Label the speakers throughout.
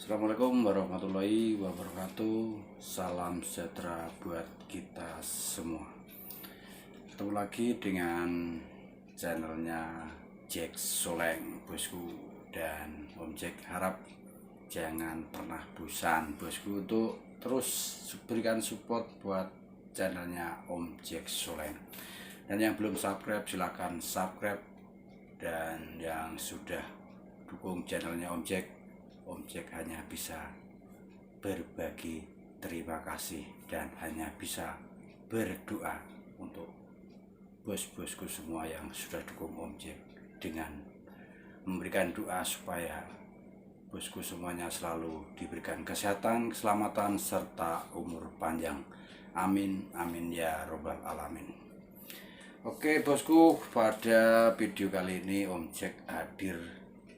Speaker 1: Assalamualaikum warahmatullahi wabarakatuh. Salam sejahtera buat kita semua. Ketemu lagi dengan channelnya Jack Soleng, bosku. Dan Om Jack harap jangan pernah bosan, bosku, untuk terus berikan support buat channelnya Om Jack Soleng. Dan yang belum subscribe silahkan subscribe. Dan yang sudah dukung channelnya Om Jack hanya bisa berbagi terima kasih dan hanya bisa berdoa untuk bos-bosku semua yang sudah dukung Om Jack dengan memberikan doa supaya bosku semuanya selalu diberikan kesehatan, keselamatan, serta umur panjang. Amin, amin ya robbal alamin. Oke bosku, pada video kali ini Om Jack hadir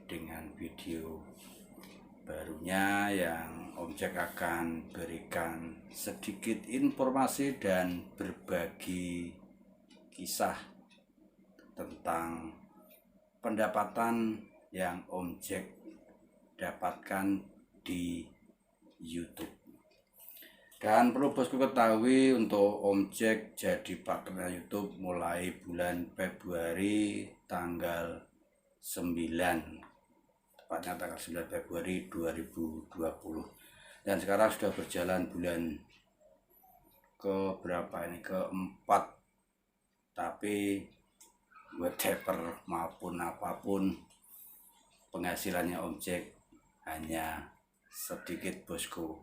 Speaker 1: dengan video barunya yang Om Jack akan berikan sedikit informasi dan berbagi kisah tentang pendapatan yang Om Jack dapatkan di YouTube. Dan perlu bosku ketahui, untuk Om Jack jadi partner YouTube mulai bulan Februari tanggal 9, tepatnya tanggal 9 Februari 2020. Dan sekarang sudah berjalan bulan ke berapa ini, keempat. Tapi whatever maupun apapun, penghasilannya Om Jack hanya sedikit bosku.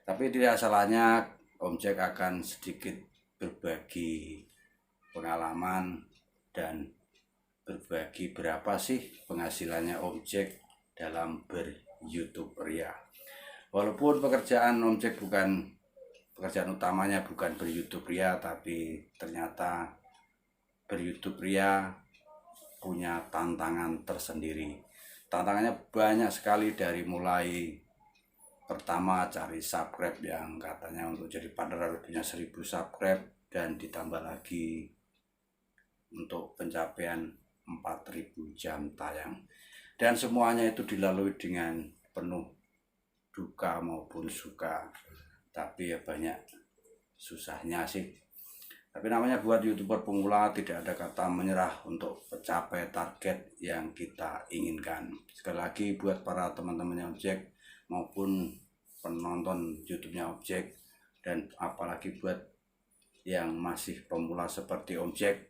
Speaker 1: Tapi tidak salahnya Om Jack akan sedikit berbagi pengalaman dan berbagi berapa sih penghasilannya Om Jack dalam ber-YouTube Ria. Walaupun pekerjaan Om Jack pekerjaan utamanya bukan ber-YouTube Ria, tapi ternyata ber-YouTube Ria punya tantangan tersendiri. Tantangannya banyak sekali, dari mulai pertama cari subscribe yang katanya untuk jadi partner harus punya 1000 subscribe, dan ditambah lagi untuk pencapaian 4000 jam tayang. Dan semuanya itu dilalui dengan penuh duka maupun suka. Tapi ya banyak susahnya sih. Tapi namanya buat YouTuber pemula, tidak ada kata menyerah untuk mencapai target yang kita inginkan. Sekali lagi buat para teman-temannya Om Jack maupun penonton YouTube-nya Om Jack, dan apalagi buat yang masih pemula seperti Om Jack,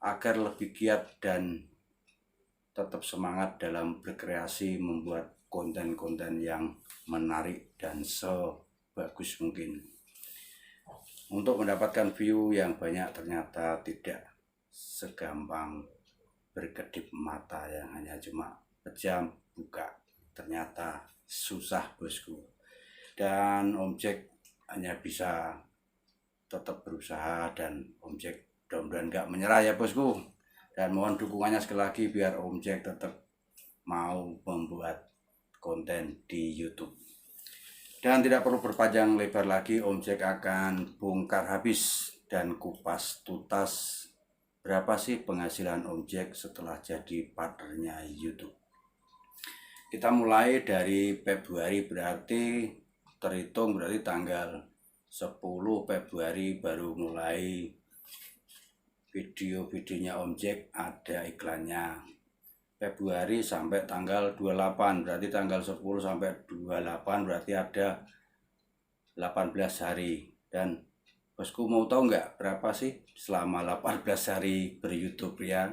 Speaker 1: agar lebih giat dan tetap semangat dalam berkreasi membuat konten-konten yang menarik dan sebagus mungkin. Untuk mendapatkan view yang banyak ternyata tidak segampang berkedip mata yang hanya cuma pejam buka. Ternyata susah bosku. Dan Om Jack hanya bisa tetap berusaha, dan Om Jack mudah-mudahan nggak menyerah ya bosku. Dan mohon dukungannya sekali lagi biar Om Jack tetap mau membuat konten di YouTube. Dan tidak perlu berpanjang lebar lagi, Om Jack akan bongkar habis dan kupas tuntas berapa sih penghasilan Om Jack setelah jadi partnernya YouTube. Kita mulai dari Februari, berarti terhitung berarti tanggal 10 Februari baru mulai video-videonya Om Jack ada iklannya. Februari sampai tanggal 28, berarti tanggal 10 sampai 28 berarti ada 18 hari. Dan bosku mau tahu nggak berapa sih selama 18 hari ber-YouTube ya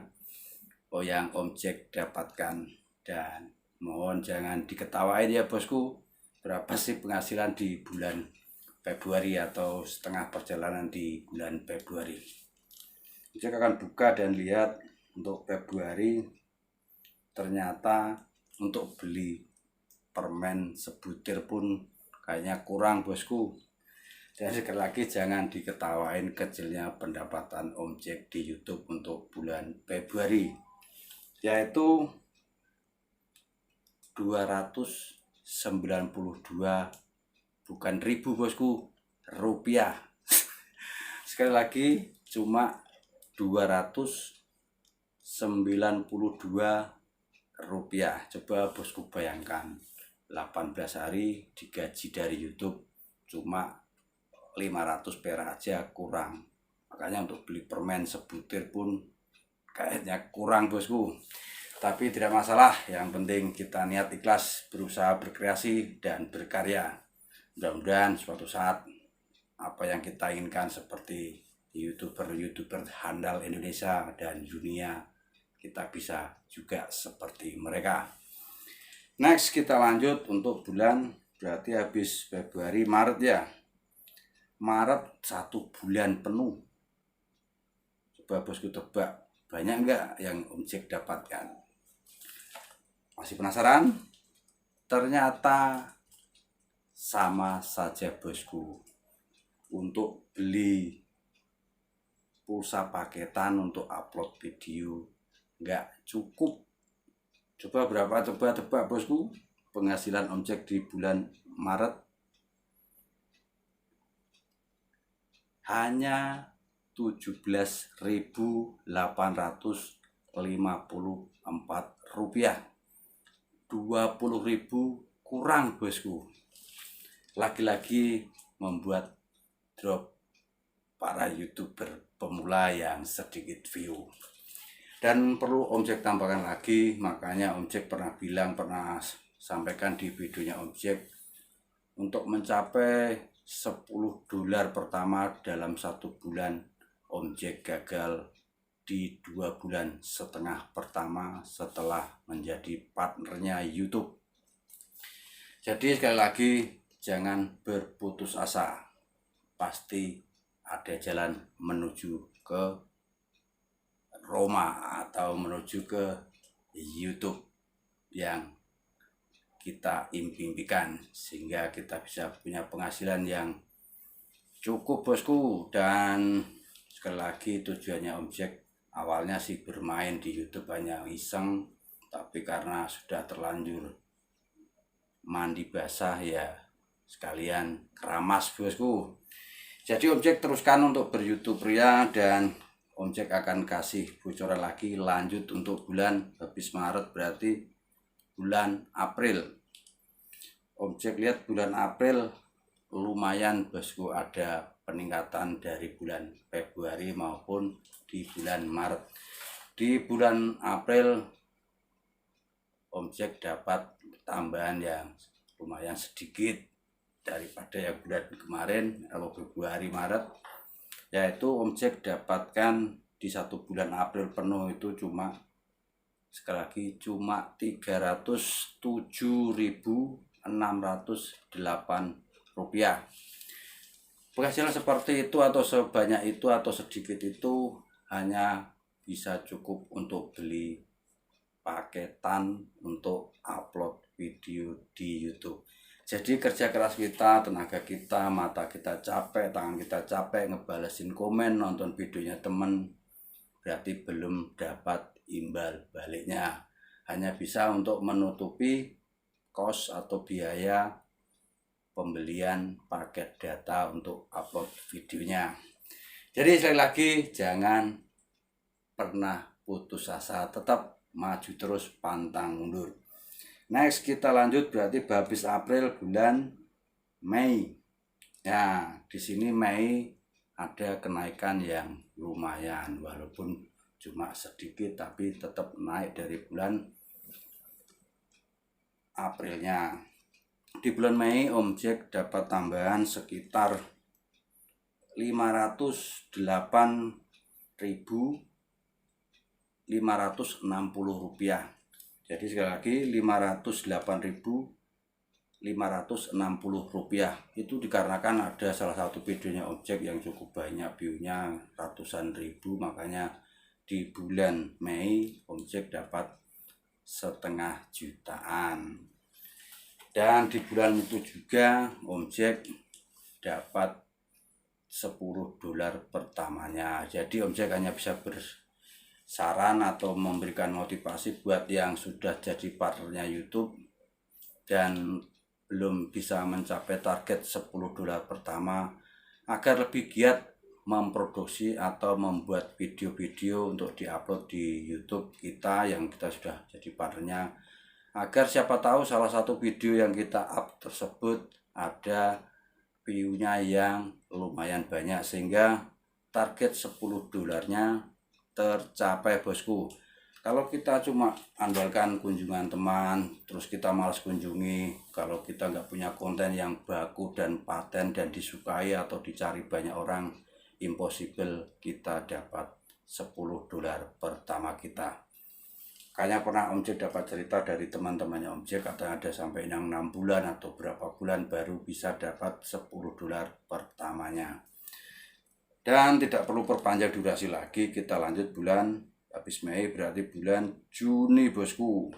Speaker 1: yang Om Jack dapatkan? Dan mohon jangan diketawain ya bosku, berapa sih penghasilan di bulan Februari atau setengah perjalanan di bulan Februari. Jack akan buka dan lihat untuk Februari. Ternyata untuk beli permen sebutir pun kayaknya kurang bosku. Dan sekali lagi jangan diketawain kecilnya pendapatan Om Jack di YouTube untuk bulan Februari, yaitu 292, bukan ribu bosku, rupiah. Sekali lagi cuma 292 rupiah. Coba bosku bayangkan, 18 hari digaji dari YouTube cuma 500 perak aja kurang. Makanya untuk beli permen sebutir pun kayaknya kurang bosku. Tapi tidak masalah, yang penting kita niat ikhlas berusaha berkreasi dan berkarya. Mudah-mudahan suatu saat apa yang kita inginkan seperti YouTuber handal Indonesia dan dunia, kita bisa juga seperti mereka. Next kita lanjut untuk bulan, berarti habis Februari, Maret ya. Maret 1 bulan penuh. Coba bosku tebak, banyak enggak yang Om Jack dapatkan? Masih penasaran? Ternyata sama saja bosku. Untuk beli pulsa paketan untuk upload video nggak cukup. Coba berapa? Coba tebak bosku. Penghasilan Om Jack di bulan Maret hanya 17.854 rupiah. 20.000 kurang bosku. Lagi-lagi membuat drop para YouTuber pemula yang sedikit view. Dan perlu Om Jack tambahkan lagi, makanya Om Jack pernah sampaikan di videonya Om Jack, untuk mencapai $10 pertama dalam 1 bulan, Om Jack gagal di 2,5 bulan pertama setelah menjadi partnernya YouTube. Jadi sekali lagi, jangan berputus asa. Pasti ada jalan menuju ke Roma atau menuju ke YouTube yang kita impikan, sehingga kita bisa punya penghasilan yang cukup bosku. Dan sekali lagi, tujuannya Om Jack awalnya sih bermain di YouTube hanya iseng, tapi karena sudah terlanjur mandi basah ya sekalian keramas bosku. Jadi Om Jack teruskan untuk ber-YouTube pria, dan Om Jack akan kasih bocoran lagi lanjut untuk bulan habis Maret, berarti bulan April. Om Jack lihat bulan April lumayan bosku, ada peningkatan dari bulan Februari maupun di bulan Maret. Di bulan April Om Jack dapat tambahan yang lumayan sedikit daripada yang bulan kemarin atau Februari Maret, yaitu Om Jack dapatkan di 1 bulan April penuh itu cuma, sekali lagi, cuma 307.608 rupiah. Penghasilan seperti itu atau sebanyak itu atau sedikit itu hanya bisa cukup untuk beli paketan untuk upload video di YouTube. Jadi kerja keras kita, tenaga kita, mata kita capek, tangan kita capek ngebalesin komen, nonton videonya temen, berarti belum dapat imbal baliknya. Hanya bisa untuk menutupi kos atau biaya pembelian paket data untuk upload videonya. Jadi sekali lagi, jangan pernah putus asa, tetap maju terus, pantang mundur. Next kita lanjut, berarti habis April bulan Mei. Ya, di sini Mei ada kenaikan yang lumayan, walaupun cuma sedikit tapi tetap naik dari bulan Aprilnya. Di bulan Mei Om Jack dapat tambahan sekitar 508.560 rupiah. Jadi sekali lagi 508.560 rupiah. Itu dikarenakan ada salah satu videonya Om Jack yang cukup banyak view-nya, ratusan ribu, makanya di bulan Mei Om Jack dapat 500.000 jutaan. Dan di bulan itu juga Om Jack dapat $10 pertamanya. Jadi Om Jack hanya bisa bersaran atau memberikan motivasi buat yang sudah jadi partnernya YouTube dan belum bisa mencapai target $10 pertama, agar lebih giat memproduksi atau membuat video-video untuk diupload di YouTube kita yang kita sudah jadi partnernya, agar siapa tahu salah satu video yang kita up tersebut ada view-nya yang lumayan banyak, sehingga target 10 dolarnya tercapai bosku. Kalau kita cuma andalkan kunjungan teman, terus kita malas kunjungi, kalau kita nggak punya konten yang baku dan paten dan disukai atau dicari banyak orang, impossible kita dapat 10 dolar pertama kita. Kayaknya pernah Om Jack dapat cerita dari teman-temannya Om Jack, ada sampai yang 6 bulan atau berapa bulan baru bisa dapat 10 dolar pertamanya. Dan tidak perlu perpanjang durasi lagi, kita lanjut bulan habis Mei, berarti bulan Juni bosku.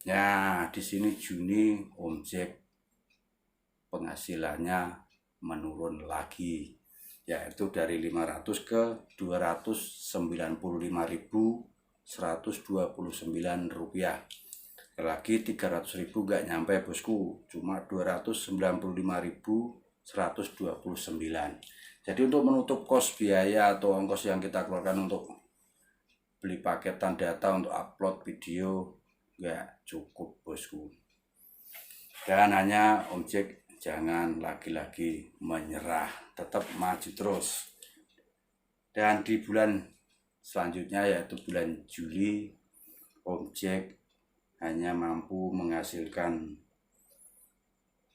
Speaker 1: Nah, di sini Juni Om Jack penghasilannya menurun lagi, yaitu dari 500 ke 295.129 rupiah. Lagi 300.000 gak nyampe bosku, cuma 295.129. Jadi untuk menutup kos biaya atau ongkos yang kita keluarkan untuk beli paketan data untuk upload video nggak cukup bosku. Dan hanya Om Jack jangan lagi-lagi menyerah, tetap maju terus. Dan di bulan selanjutnya yaitu bulan Juli, Om Jack hanya mampu menghasilkan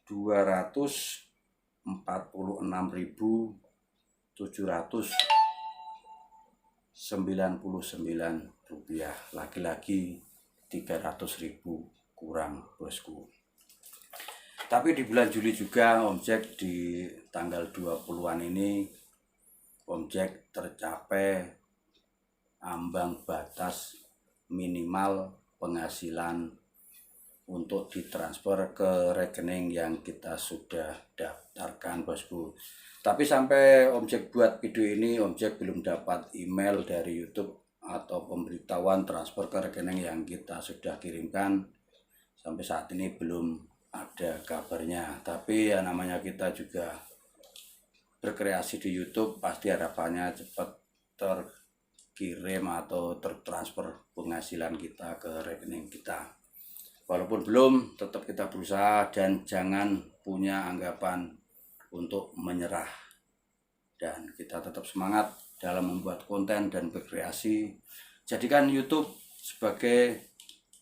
Speaker 1: 246.799 rupiah, lagi-lagi 300.000 kurang bosku. Tapi di bulan Juli juga Om Jack di tanggal 20-an ini Om Jack tercapai ambang batas minimal penghasilan untuk ditransfer ke rekening yang kita sudah daftarkan bosku. Tapi sampai Om Jack buat video ini, Om Jack belum dapat email dari YouTube atau pemberitahuan transfer ke rekening yang kita sudah kirimkan. Sampai saat ini belum ada kabarnya. Tapi ya namanya kita juga berkreasi di YouTube, pasti harapannya cepat terkirim atau tertransfer penghasilan kita ke rekening kita. Walaupun belum, tetap kita berusaha dan jangan punya anggapan untuk menyerah. Dan kita tetap semangat dalam membuat konten dan berkreasi. Jadikan YouTube sebagai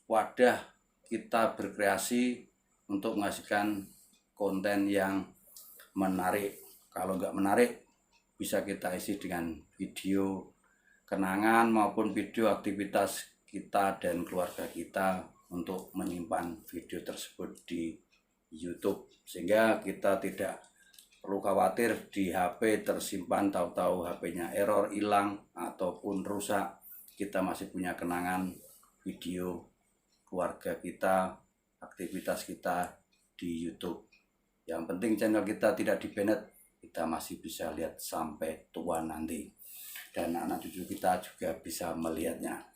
Speaker 1: wadah kita berkreasi untuk menghasilkan konten yang menarik. Kalau nggak menarik, bisa kita isi dengan video kenangan maupun video aktivitas kita dan keluarga kita untuk menyimpan video tersebut di YouTube, sehingga kita tidak perlu khawatir di HP tersimpan tahu-tahu HP-nya error, hilang ataupun rusak. Kita masih punya kenangan video keluarga kita, aktivitas kita di YouTube. Yang penting channel kita tidak di-banned, kita masih bisa lihat sampai tua nanti, dan anak cucu kita juga bisa melihatnya.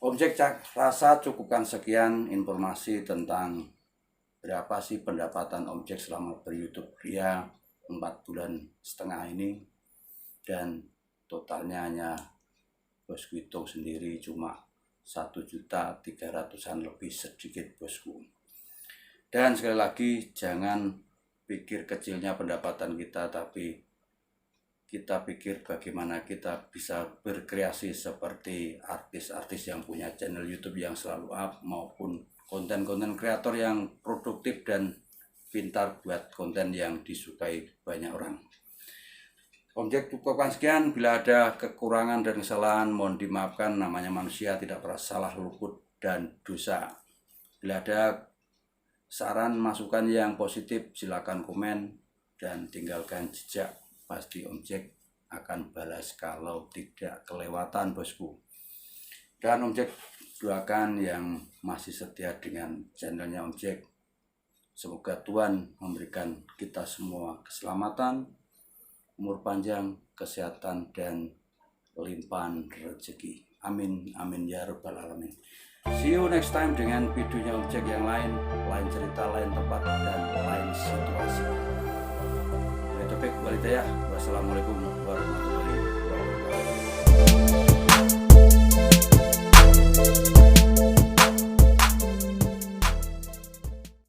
Speaker 1: Om Jack rasa cukupkan sekian informasi tentang berapa sih pendapatan Om Jack selama ber-YouTube pria 4,5 bulan ini, dan totalnya hanya bosku hitung sendiri cuma 1.300.000-an lebih sedikit bosku. Dan sekali lagi, jangan pikir kecilnya pendapatan kita, tapi kita pikir bagaimana kita bisa berkreasi seperti artis-artis yang punya channel YouTube yang selalu up, maupun konten-konten kreator yang produktif dan pintar buat konten yang disukai banyak orang. Om Jack cukupkan sekian. Bila ada kekurangan dan kesalahan mohon dimaafkan, namanya manusia tidak pernah salah, luput dan dosa. Bila ada saran masukan yang positif silakan komen dan tinggalkan jejak, pasti Om Jack akan balas kalau tidak kelewatan bosku. Dan Om Jack doakan yang masih setia dengan channelnya Om Jack, semoga Tuhan memberikan kita semua keselamatan, umur panjang, kesehatan, dan limpahan rezeki. Amin, amin ya rabbal alamin. See you next time dengan videonya Om Jack yang lain cerita, lain tempat, dan lain situasi. Wassalamualaikum warahmatullahi wabarakatuh.